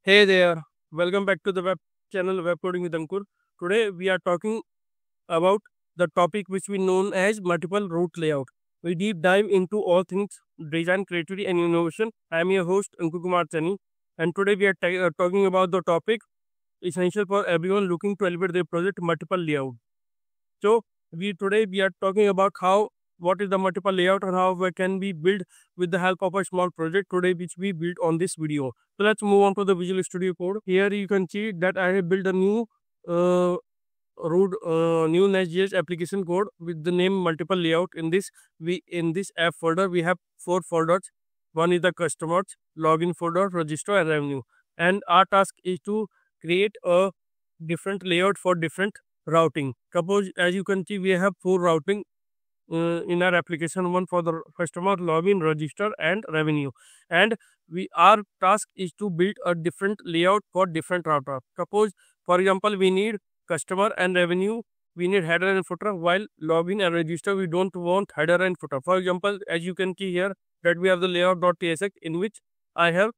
Hey there, welcome back to the web channel Web Coding with Ankur. Today we are talking about the topic which we known as multiple route layout. We deep dive into all things design, creativity, and innovation. I am your host Ankur Kumar Chani, and today we are talking about the topic essential for everyone looking to elevate their project multiple layout. So we are talking about how what is the multiple layout and how we can be built with the help of a small project today which we built on this video. So let's move on to the Visual Studio Code. Here you can see that I have built a new uh, new Nest.js application code with the name multiple layout. In this app folder we have four folders. One is the customers, login folder, register, and revenue. And our task is to create a different layout for different routing. Suppose as you can see we have four routing in our application, one for the customer, login, register, and revenue. And we our task is to build a different layout for different router. Suppose for example we need customer and revenue, we need header and footer, while login and register we don't want header and footer. For example, as you can see here that we have the layout.tsx in which I have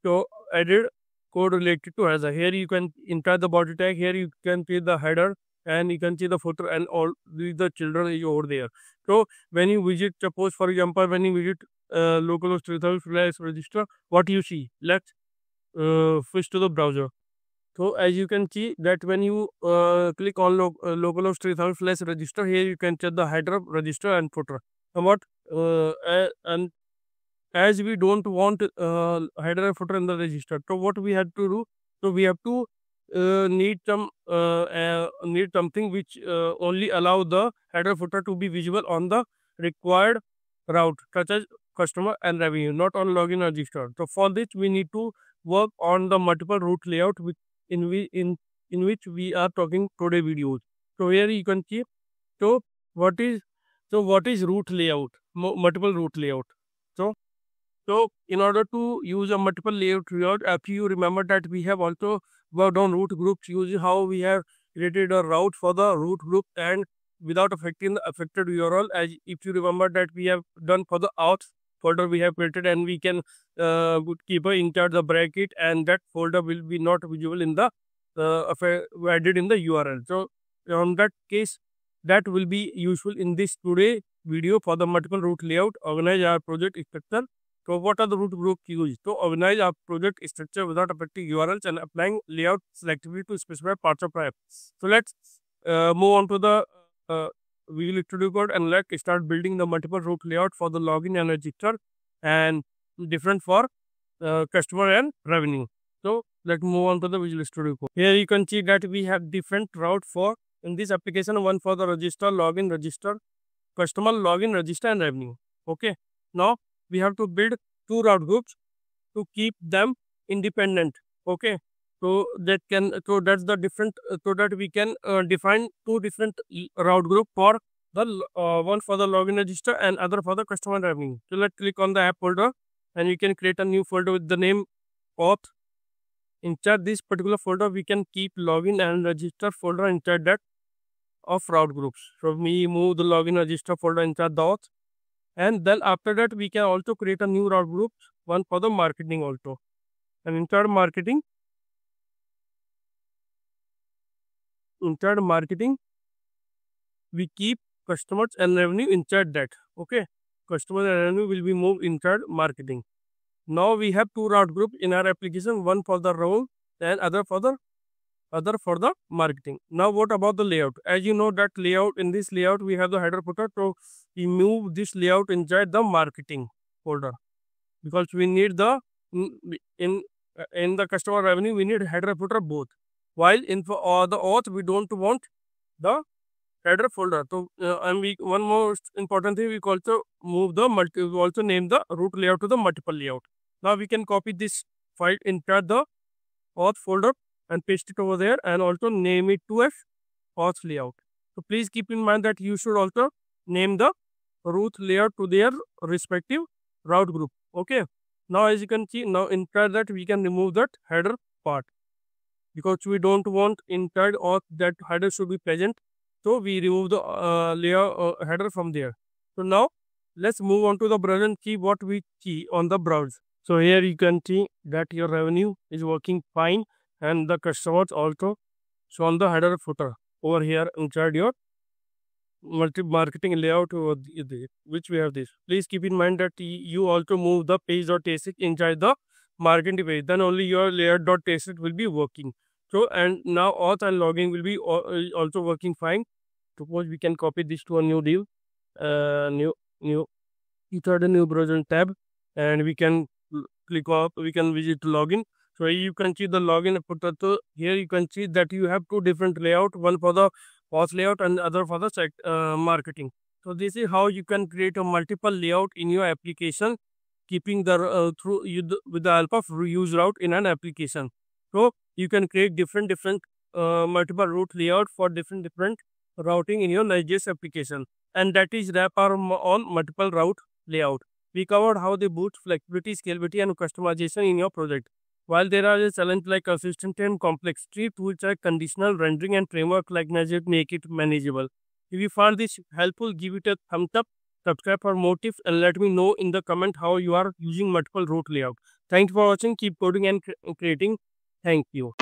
so added code related to header. Here you can enter the body tag, here you can see the header, and you can see the footer, and all the children is over there. So when you visit, suppose for example, when you visit localhost 3000 register, what you see? Let's switch to the browser. So as you can see that when you click on localhost 3000 register, here you can check the header, register, and footer. And what and as we don't want header and footer in the register, so what we have to do? So we have to need something which only allow the header footer to be visible on the required route, such as customer and revenue, not on login register. So for this we need to work on the multiple route layout in which we are talking today videos. So here you can see. So what is what is route layout? Multiple route layout. So in order to use a multiple layout, after you remember that we have also worked on route groups, using how we have created a route for the route group and without affecting the affected URL. As if you remember that we have done for the auth folder we have created, and we can keep inside the bracket, and that folder will be not visible in the added in the URL. So on that case, that will be useful in this today video for the multiple route layout. Organize our project structure. So what are the route groups used? To organize our project structure without affecting URLs and applying layout selectively to specify parts of our app. So let's move on to the Visual Studio Code, and let's start building the multiple route layout for the login and register, and different for customer and revenue. So let's move on to the Visual Studio Code. Here you can see that we have different route for in this application, one for the register, login, register, customer, login, register, and revenue. Okay. Now we have to build two route groups to keep them independent. Okay. So that's the different, so that we can define two different route group for the one for the login register and other for the customer revenue. So let's click on the app folder, and you can create a new folder with the name auth. Inside this particular folder we can keep login and register folder inside that of route groups. So we move the login register folder inside the auth, and then after that we can also create a new route group, one for the marketing also. And inside marketing we keep customers and revenue inside that. Okay, customers and revenue will be moved inside marketing. Now we have two route groups in our application, one for the role and other for the marketing. Now what about the layout? As you know that layout, in this layout we have the header footer, so we move this layout inside the marketing folder, because we need the in the customer revenue we need header footer both, while in for the auth we don't want the header folder. So and we one more important thing, we also move the we also name the route layout to the multiple layout. Now we can copy this file inside the auth folder and paste it over there, and also name it to as auth layout. So please keep in mind that you should also name the route layout to their respective route group. Okay. Now as you can see, now inside that we can remove that header part, because we don't want inside auth that header should be present. So we remove the header from there. So now let's move on to the browser and see what we see on the browser. So here you can see that your revenue is working fine and the customers also show on the header footer over here inside your marketing layout over which we have this. Please keep in mind that you also move the page.tsx inside the marketing page. Then only your layout.tsx will be working. So and now auth and login will be also working fine. Suppose we can copy this to a new div, new insert a new browser tab, and we can click up. We can visit login. So you can see the login footer. So here you can see that you have two different layout, one for the post layout and other for the site marketing. So this is how you can create a multiple layout in your application, keeping the with the help of reuse route in an application. So you can create different multiple route layout for different routing in your Node.js application, and that is wrap on multiple route layout. We covered how they boost flexibility, scalability, and customization in your project. While there are a challenge like consistent and complexity, tools like conditional rendering and framework like Node make it manageable. If you found this helpful, give it a thumbs up, subscribe for more tips, and let me know in the comment how you are using multiple route layout. Thanks for watching. Keep coding and creating. Thank you.